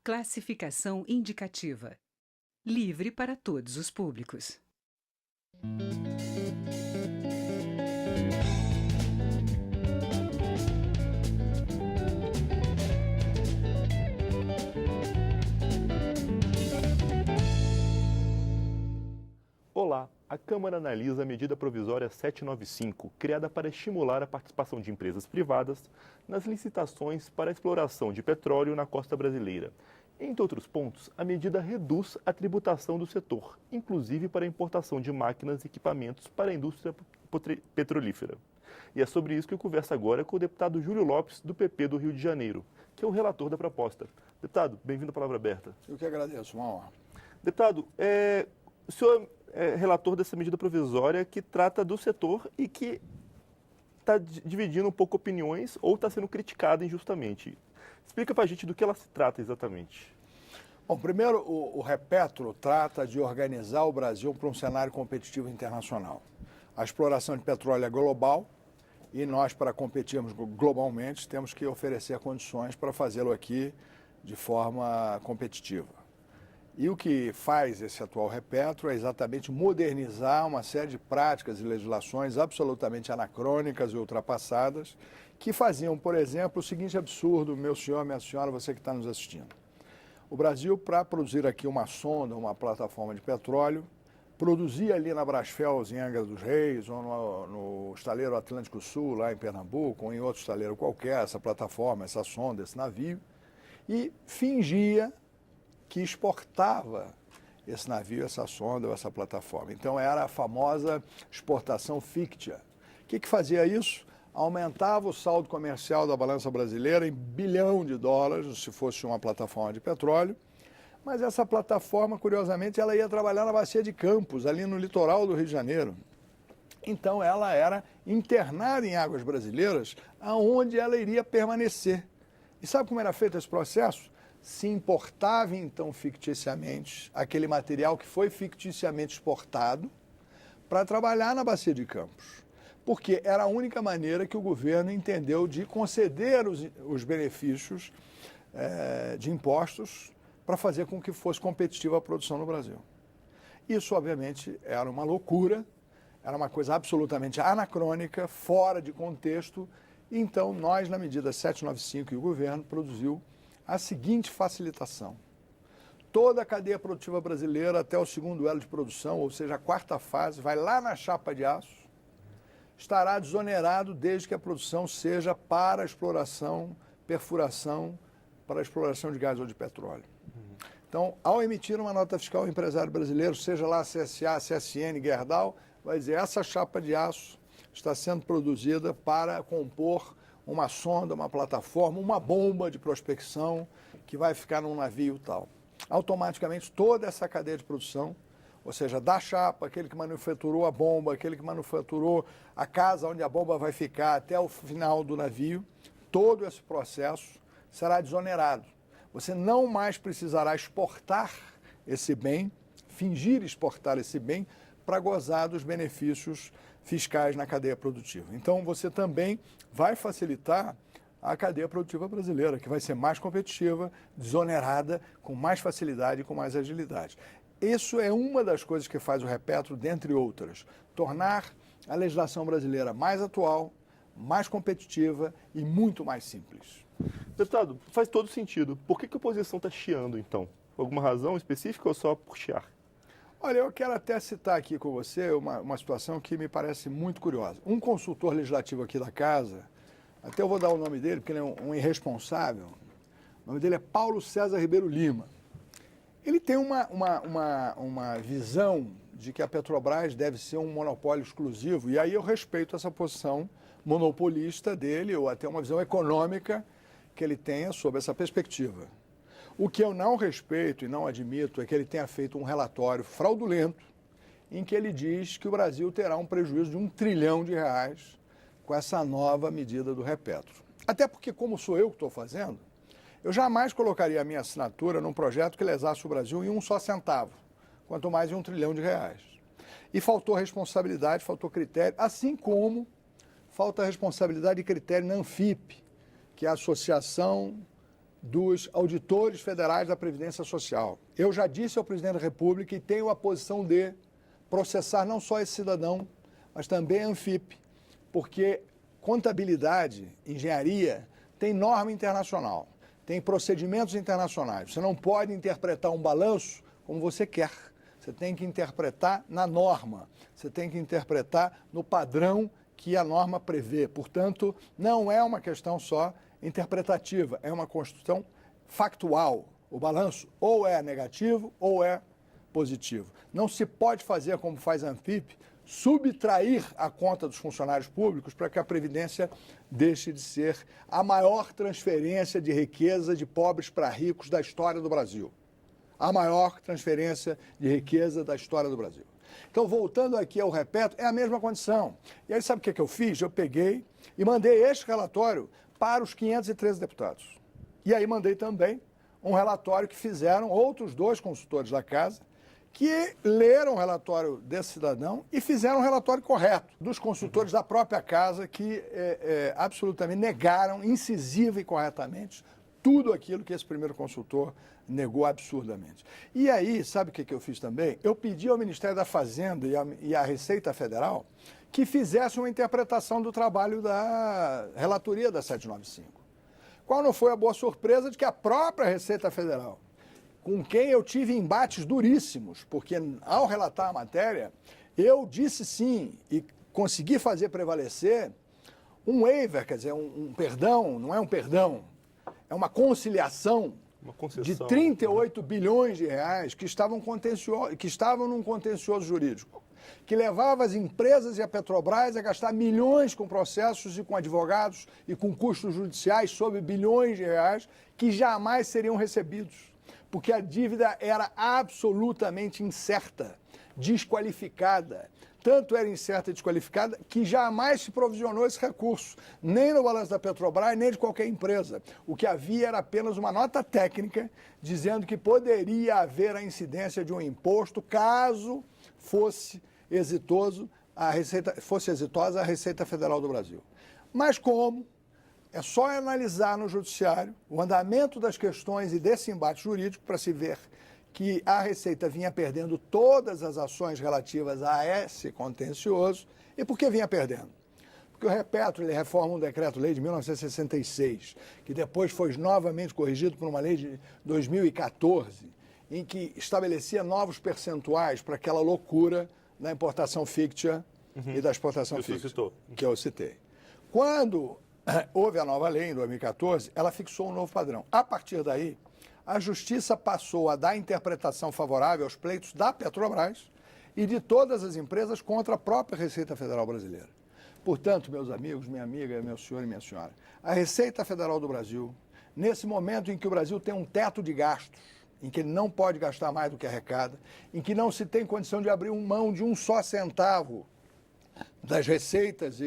Classificação indicativa. Livre para todos os públicos. Olá, a Câmara analisa a medida provisória 795, criada para estimular a participação de empresas privadas nas licitações para a exploração de petróleo na costa brasileira. Entre outros pontos, a medida reduz a tributação do setor, inclusive para a importação de máquinas e equipamentos para a indústria petrolífera. E é sobre isso que eu converso agora com o deputado Júlio Lopes, do PP do Rio de Janeiro, que é o relator da proposta. Deputado, bem-vindo à Palavra Aberta. Eu que agradeço, uma honra. Deputado, o senhor é relator dessa medida provisória que trata do setor e que está dividindo um pouco opiniões ou está sendo criticada injustamente. Explica para a gente do que ela se trata exatamente. Bom, primeiro, o Repetro trata de organizar o Brasil para um cenário competitivo internacional. A exploração de petróleo é global e nós, para competirmos globalmente, temos que oferecer condições para fazê-lo aqui de forma competitiva. E o que faz esse atual Repetro é exatamente modernizar uma série de práticas e legislações absolutamente anacrônicas e ultrapassadas que faziam, por exemplo, o seguinte absurdo, meu senhor, minha senhora, você que está nos assistindo. O Brasil, para produzir aqui uma sonda, uma plataforma de petróleo, produzia ali na Brasfels, em Angra dos Reis, ou no estaleiro Atlântico Sul, lá em Pernambuco, ou em outro estaleiro qualquer, essa plataforma, essa sonda, esse navio, e fingia que exportava esse navio, essa sonda ou essa plataforma. Então era a famosa exportação fictícia. O que fazia isso? Aumentava o saldo comercial da balança brasileira em $1 bilhão, se fosse uma plataforma de petróleo, mas essa plataforma, curiosamente, ela ia trabalhar na Bacia de Campos, ali no litoral do Rio de Janeiro. Então ela era internada em águas brasileiras, aonde ela iria permanecer. E sabe como era feito esse processo? Se importava, então, ficticiamente, aquele material que foi ficticiamente exportado para trabalhar na Bacia de Campos. Porque era a única maneira que o governo entendeu de conceder os benefícios de impostos para fazer com que fosse competitiva a produção no Brasil. Isso, obviamente, era uma loucura, era uma coisa absolutamente anacrônica, fora de contexto. Então, nós, na medida 795, e o governo produziu a seguinte facilitação. Toda a cadeia produtiva brasileira, até o segundo elo de produção, ou seja, a quarta fase, vai lá na chapa de aço, estará desonerado desde que a produção seja para exploração, perfuração, para exploração de gás ou de petróleo. Então, ao emitir uma nota fiscal, o empresário brasileiro, seja lá CSA, CSN, Gerdau, vai dizer, essa chapa de aço está sendo produzida para compor uma sonda, uma plataforma, uma bomba de prospecção que vai ficar num navio tal. Automaticamente, toda essa cadeia de produção, ou seja, da chapa, aquele que manufaturou a bomba, aquele que manufaturou a casa onde a bomba vai ficar até o final do navio, todo esse processo será desonerado. Você não mais precisará exportar esse bem, fingir exportar esse bem, para gozar dos benefícios fiscais na cadeia produtiva. Então, você também vai facilitar a cadeia produtiva brasileira, que vai ser mais competitiva, desonerada, com mais facilidade e com mais agilidade. Isso é uma das coisas que faz o Repetro, dentre outras, tornar a legislação brasileira mais atual, mais competitiva e muito mais simples. Deputado, faz todo sentido. Por que a oposição está chiando, então? Alguma razão específica ou só por chiar? Olha, eu quero até citar aqui com você uma situação que me parece muito curiosa. Um consultor legislativo aqui da casa, até eu vou dar o nome dele, porque ele é um irresponsável, o nome dele é Paulo César Ribeiro Lima. Ele tem uma visão de que a Petrobras deve ser um monopólio exclusivo, e aí eu respeito essa posição monopolista dele, ou até uma visão econômica que ele tenha sobre essa perspectiva. O que eu não respeito e não admito é que ele tenha feito um relatório fraudulento em que ele diz que o Brasil terá um prejuízo de R$1 trilhão com essa nova medida do Repetro. Até porque, como sou eu que estou fazendo, eu jamais colocaria a minha assinatura num projeto que lesasse o Brasil em um só centavo, quanto mais em R$1 trilhão. E faltou responsabilidade, faltou critério, assim como falta responsabilidade e critério na ANFIP, que é a Associação dos auditores federais da Previdência Social. Eu já disse ao presidente da República e tenho a posição de processar não só esse cidadão, mas também a Anfip, porque contabilidade, engenharia, tem norma internacional, tem procedimentos internacionais. Você não pode interpretar um balanço como você quer. Você tem que interpretar na norma, você tem que interpretar no padrão que a norma prevê. Portanto, não é uma questão só interpretativa, é uma construção factual. O balanço ou é negativo ou é positivo. Não se pode fazer como faz a Anfip, subtrair a conta dos funcionários públicos para que a Previdência deixe de ser a maior transferência de riqueza de pobres para ricos da história do Brasil. A maior transferência de riqueza da história do Brasil. Então, voltando aqui ao repeto, é a mesma condição. E aí, sabe o que eu fiz? Eu peguei e mandei este relatório para os 513 deputados. E aí mandei também um relatório que fizeram outros 2 consultores da Casa, que leram o relatório desse cidadão e fizeram um relatório correto dos consultores da própria Casa, que absolutamente negaram, incisiva e corretamente, tudo aquilo que esse primeiro consultor negou absurdamente. E aí, sabe o que eu fiz também? Eu pedi ao Ministério da Fazenda e à Receita Federal que fizessem uma interpretação do trabalho da relatoria da 795. Qual não foi a boa surpresa de que a própria Receita Federal, com quem eu tive embates duríssimos, porque ao relatar a matéria, eu disse sim e consegui fazer prevalecer um waiver, quer dizer, um perdão, não é um perdão, é uma conciliação de 38 bilhões de reais que estavam num contencioso jurídico, que levava as empresas e a Petrobras a gastar milhões com processos e com advogados e com custos judiciais sobre bilhões de reais que jamais seriam recebidos, porque a dívida era absolutamente incerta, desqualificada. Tanto era incerta e desqualificada que jamais se provisionou esse recurso, nem no balanço da Petrobras, nem de qualquer empresa. O que havia era apenas uma nota técnica dizendo que poderia haver a incidência de um imposto caso fosse exitosa a Receita Federal do Brasil. Mas como? É só analisar no judiciário o andamento das questões e desse embate jurídico para se ver que a Receita vinha perdendo todas as ações relativas a esse contencioso. E por que vinha perdendo? Porque o Repetro ele reforma um decreto-lei de 1966, que depois foi novamente corrigido por uma lei de 2014, em que estabelecia novos percentuais para aquela loucura da importação fictícia e da exportação fictícia, que eu citei. Quando houve a nova lei, em 2014, ela fixou um novo padrão. A partir daí, a Justiça passou a dar interpretação favorável aos pleitos da Petrobras e de todas as empresas contra a própria Receita Federal brasileira. Portanto, meus amigos, minha amiga, meu senhor e minha senhora, a Receita Federal do Brasil, nesse momento em que o Brasil tem um teto de gastos, em que ele não pode gastar mais do que arrecada, em que não se tem condição de abrir mão de um só centavo das receitas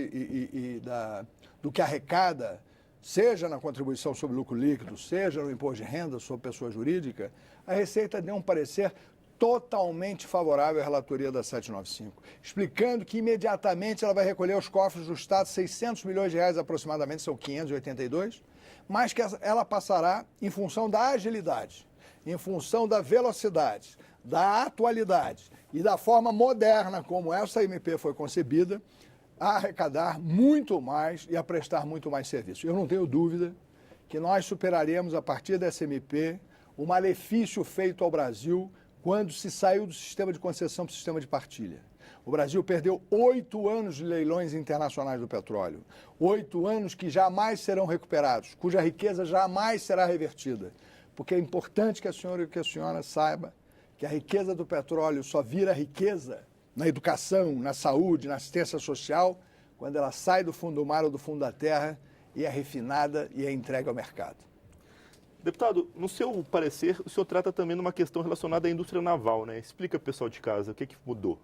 do que arrecada, seja na contribuição sobre lucro líquido, seja no imposto de renda sobre pessoa jurídica, a Receita deu um parecer totalmente favorável à relatoria da 795, explicando que imediatamente ela vai recolher aos cofres do Estado 600 milhões de reais aproximadamente, são 582, mas que ela passará em função da agilidade, em função da velocidade, da atualidade e da forma moderna como essa MP foi concebida, a arrecadar muito mais e a prestar muito mais serviço. Eu não tenho dúvida que nós superaremos, a partir dessa MP, o malefício feito ao Brasil quando se saiu do sistema de concessão para o sistema de partilha. O Brasil perdeu 8 anos de leilões internacionais do petróleo, 8 anos que jamais serão recuperados, cuja riqueza jamais será revertida. Porque é importante que a senhora e que a senhora saiba que a riqueza do petróleo só vira riqueza na educação, na saúde, na assistência social, quando ela sai do fundo do mar ou do fundo da terra e é refinada e é entregue ao mercado. Deputado, no seu parecer, o senhor trata também de uma questão relacionada à indústria naval, né? Explica para o pessoal de casa o que mudou.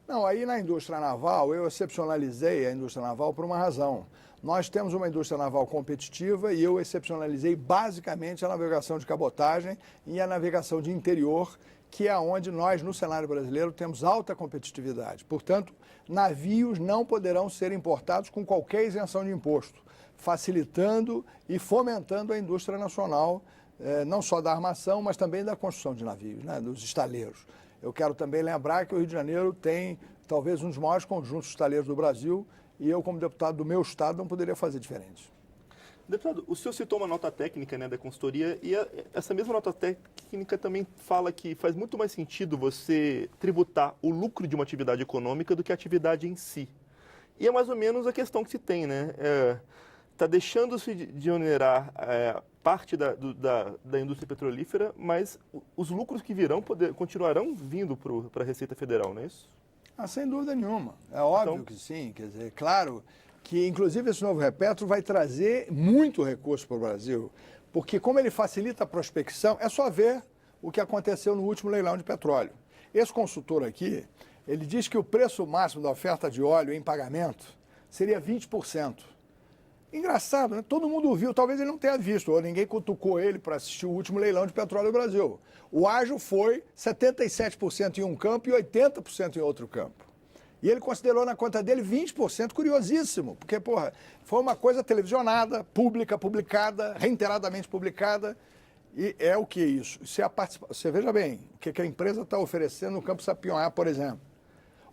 Não, aí na indústria naval, eu excepcionalizei a indústria naval por uma razão. Nós temos uma indústria naval competitiva e eu excepcionalizei basicamente a navegação de cabotagem e a navegação de interior, que é onde nós, no cenário brasileiro, temos alta competitividade. Portanto, navios não poderão ser importados com qualquer isenção de imposto, facilitando e fomentando a indústria nacional, não só da armação, mas também da construção de navios, né, dos estaleiros. Eu quero também lembrar que o Rio de Janeiro tem talvez um dos maiores conjuntos de estaleiros do Brasil e eu, como deputado do meu estado, não poderia fazer diferente. Deputado, o senhor citou uma nota técnica, né, da consultoria e essa mesma nota técnica também fala que faz muito mais sentido você tributar o lucro de uma atividade econômica do que a atividade em si. E é mais ou menos a questão que se tem, né? Está deixando-se de onerar parte da indústria petrolífera, mas os lucros que virão continuarão vindo para a Receita Federal, não é isso? Ah, sem dúvida nenhuma. É óbvio Então, que sim. Quer dizer, claro que, inclusive, esse novo Repetro vai trazer muito recurso para o Brasil, porque como ele facilita a prospecção, é só ver o que aconteceu no último leilão de petróleo. Esse consultor aqui, ele diz que o preço máximo da oferta de óleo em pagamento seria 20%. Engraçado, né? Todo mundo viu, talvez ele não tenha visto, ou ninguém cutucou ele para assistir o último leilão de petróleo no Brasil. O ágio foi 77% em um campo e 80% em outro campo. E ele considerou na conta dele 20%, curiosíssimo, porque, porra, foi uma coisa televisionada, pública, publicada, reiteradamente publicada, e é o que isso? Você veja bem, o que a empresa está oferecendo no campo Sapionhá, por exemplo.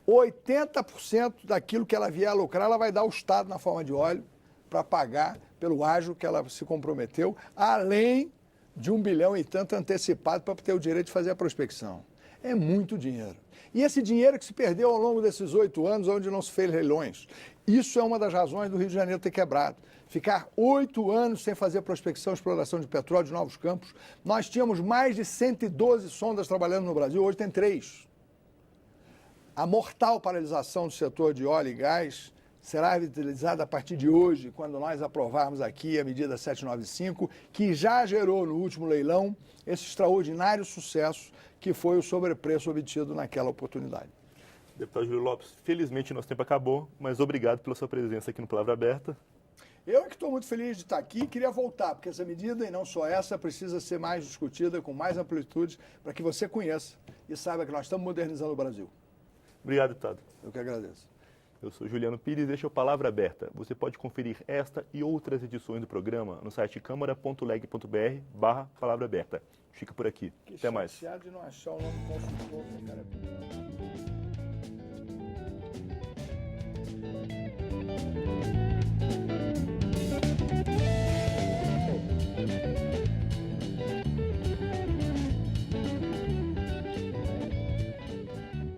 80% daquilo que ela vier a lucrar, ela vai dar ao Estado na forma de óleo, para pagar pelo ágio que ela se comprometeu, além de 1 bilhão e tanto antecipado para ter o direito de fazer a prospecção. É muito dinheiro. E esse dinheiro que se perdeu ao longo desses 8 anos, onde não se fez leilões. Isso é uma das razões do Rio de Janeiro ter quebrado. Ficar 8 anos sem fazer prospecção e exploração de petróleo de novos campos. Nós tínhamos mais de 112 sondas trabalhando no Brasil, hoje tem 3. A mortal paralisação do setor de óleo e gás será revitalizada a partir de hoje, quando nós aprovarmos aqui a medida 795, que já gerou no último leilão esse extraordinário sucesso que foi o sobrepreço obtido naquela oportunidade. Deputado Júlio Lopes, felizmente nosso tempo acabou, mas obrigado pela sua presença aqui no Palavra Aberta. Eu é que estou muito feliz de estar aqui e queria voltar, porque essa medida, e não só essa, precisa ser mais discutida, com mais amplitude, para que você conheça e saiba que nós estamos modernizando o Brasil. Obrigado, deputado. Eu que agradeço. Eu sou Juliano Pires e este é o Palavra Aberta. Você pode conferir esta e outras edições do programa no site câmara.leg.br/Palavra Aberta. Fica por aqui. Até mais. Que chateado de não achar o nome do consultor, cara.